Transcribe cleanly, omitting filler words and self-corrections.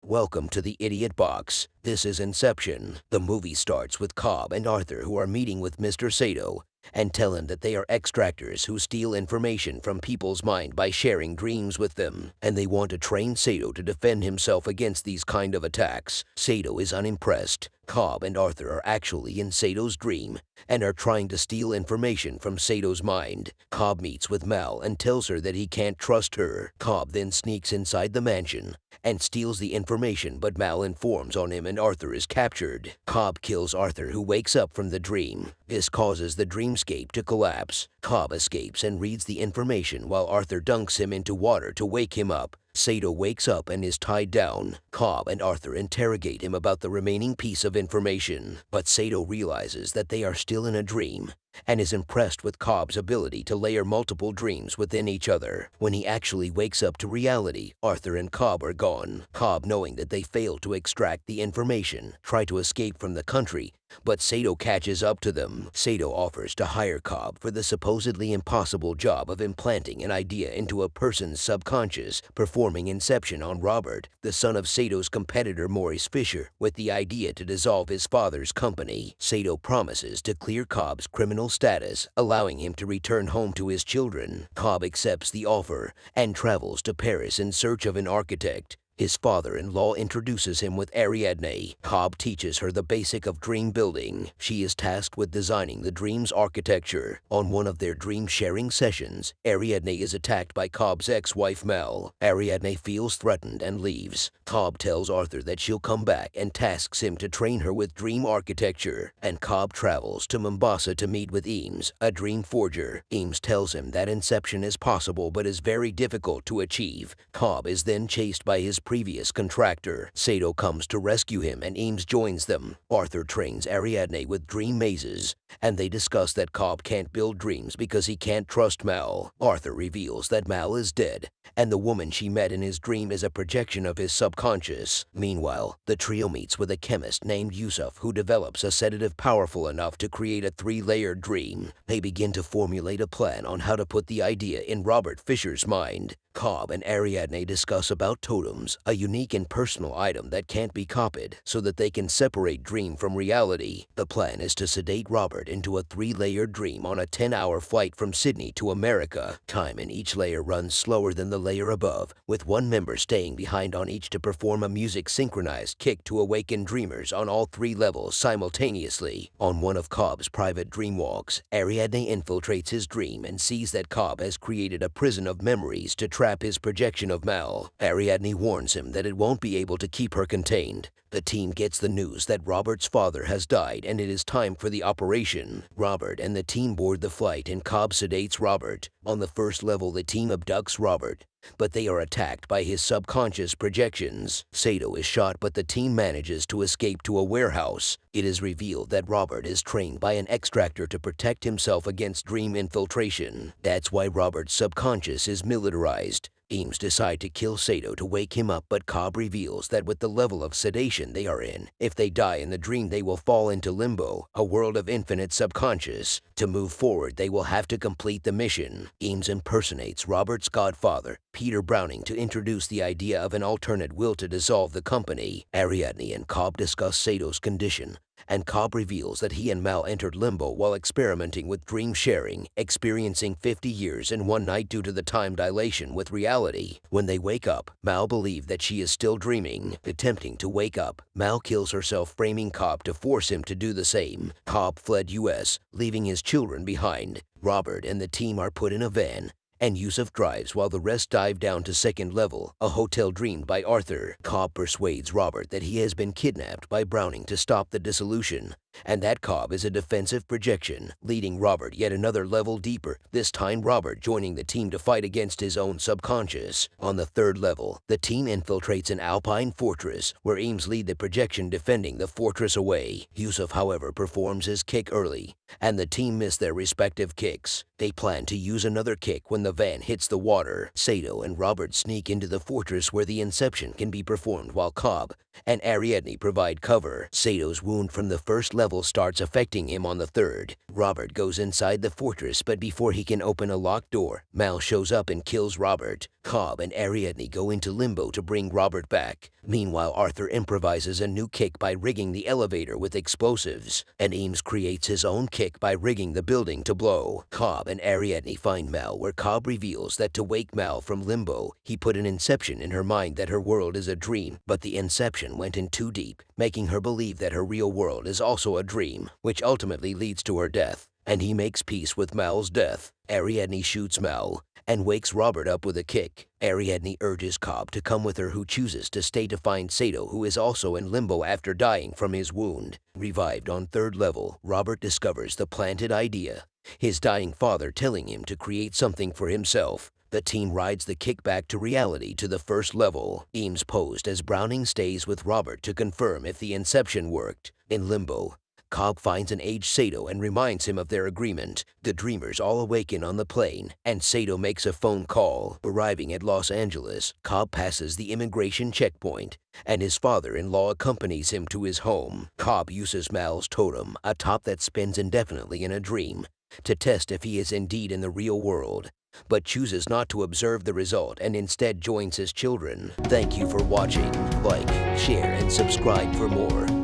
Welcome to the Idiot Box. This is Inception. The movie starts with Cobb and Arthur, who are meeting with Mr. Saito and tell him that they are extractors who steal information from people's mind by sharing dreams with them, and they want to train Saito to defend himself against these kind of attacks. Saito is unimpressed. Cobb and Arthur are actually in Sato's dream and are trying to steal information from Sato's mind. Cobb meets with Mal and tells her that he can't trust her. Cobb then sneaks inside the mansion and steals the information, but Mal informs on him and Arthur is captured. Cobb kills Arthur, who wakes up from the dream. This causes the dreamscape to collapse. Cobb escapes and reads the information while Arthur dunks him into water to wake him up. Saito wakes up and is tied down. Cobb and Arthur interrogate him about the remaining piece of information, but Saito realizes that they are still in a dream and is impressed with Cobb's ability to layer multiple dreams within each other. When he actually wakes up to reality, Arthur and Cobb are gone. Cobb, knowing that they failed to extract the information, try to escape from the country, but Saito catches up to them. Saito offers to hire Cobb for the supposedly impossible job of implanting an idea into a person's subconscious, performing Inception on Robert, the son of Sato's competitor Maurice Fisher, with the idea to dissolve his father's company. Saito promises to clear Cobb's criminal status, allowing him to return home to his children. Cobb accepts the offer and travels to Paris in search of an architect. His father-in-law introduces him with Ariadne. Cobb teaches her the basic of dream building. She is tasked with designing the dream's architecture. On one of their dream-sharing sessions, Ariadne is attacked by Cobb's ex-wife Mel. Ariadne feels threatened and leaves. Cobb tells Arthur that she'll come back and tasks him to train her with dream architecture. And Cobb travels to Mombasa to meet with Eames, a dream forger. Eames tells him that Inception is possible but is very difficult to achieve. Cobb is then chased by his previous contractor. Saito comes to rescue him and Eames joins them. Arthur trains Ariadne with dream mazes, and they discuss that Cobb can't build dreams because he can't trust Mal. Arthur reveals that Mal is dead, and the woman she met in his dream is a projection of his subconscious. Meanwhile, the trio meets with a chemist named Yusuf, who develops a sedative powerful enough to create a three-layered dream. They begin to formulate a plan on how to put the idea in Robert Fisher's mind. Cobb and Ariadne discuss about totems, a unique and personal item that can't be copied, so that they can separate dream from reality. The plan is to sedate Robert into a three-layered dream on a 10-hour flight from Sydney to America. Time in each layer runs slower than the layer above, with one member staying behind on each to perform a music-synchronized kick to awaken dreamers on all three levels simultaneously. On one of Cobb's private dream walks, Ariadne infiltrates his dream and sees that Cobb has created a prison of memories to trap his projection of Mal. Ariadne warns him that it won't be able to keep her contained. The team gets the news that Robert's father has died and it is time for the operation. Robert and the team board the flight and Cobb sedates Robert. On the first level, the team abducts Robert, but they are attacked by his subconscious projections. Saito is shot, but the team manages to escape to a warehouse. It is revealed that Robert is trained by an extractor to protect himself against dream infiltration. That's why Robert's subconscious is militarized. Eames decide to kill Saito to wake him up, but Cobb reveals that with the level of sedation they are in, if they die in the dream they will fall into Limbo, a world of infinite subconscious. To move forward, they will have to complete the mission. Eames impersonates Robert's godfather, Peter Browning, to introduce the idea of an alternate will to dissolve the company. Ariadne and Cobb discuss Sato's condition, and Cobb reveals that he and Mal entered Limbo while experimenting with dream sharing, experiencing 50 years in one night due to the time dilation with reality. When they wake up, Mal believes that she is still dreaming. Attempting to wake up, Mal kills herself, framing Cobb to force him to do the same. Cobb fled US, leaving his children behind. Robert and the team are put in a van, and Yusuf drives while the rest dive down to second level, a hotel dreamed by Arthur. Cobb persuades Robert that he has been kidnapped by Browning to stop the dissolution, and that Cobb is a defensive projection, leading Robert yet another level deeper, this time Robert joining the team to fight against his own subconscious. On the third level, the team infiltrates an alpine fortress, where Eames lead the projection defending the fortress away. Yusuf, however, performs his kick early, and the team miss their respective kicks. They plan to use another kick when the van hits the water. Saito and Robert sneak into the fortress where the Inception can be performed while Cobb and Ariadne provide cover. Sato's wound from the first level level starts affecting him on the third. Robert goes inside the fortress, but before he can open a locked door, Mal shows up and kills Robert. Cobb and Ariadne go into Limbo to bring Robert back. Meanwhile, Arthur improvises a new kick by rigging the elevator with explosives, and Eames creates his own kick by rigging the building to blow. Cobb and Ariadne find Mal, where Cobb reveals that to wake Mal from Limbo, he put an inception in her mind that her world is a dream, but the inception went in too deep, making her believe that her real world is also a dream, which ultimately leads to her death, and he makes peace with Mal's death. Ariadne shoots Mal and wakes Robert up with a kick. Ariadne urges Cobb to come with her, who chooses to stay to find Saito, who is also in Limbo after dying from his wound. Revived on third level, Robert discovers the planted idea, his dying father telling him to create something for himself. The team rides the kick back to reality to the first level. Eames posed as Browning stays with Robert to confirm if the inception worked. In Limbo, Cobb finds an aged Saito and reminds him of their agreement. The dreamers all awaken on the plane, and Saito makes a phone call. Arriving at Los Angeles, Cobb passes the immigration checkpoint, and his father-in-law accompanies him to his home. Cobb uses Mal's totem, a top that spins indefinitely in a dream, to test if he is indeed in the real world, but chooses not to observe the result and instead joins his children. Thank you for watching. Like, share, and subscribe for more.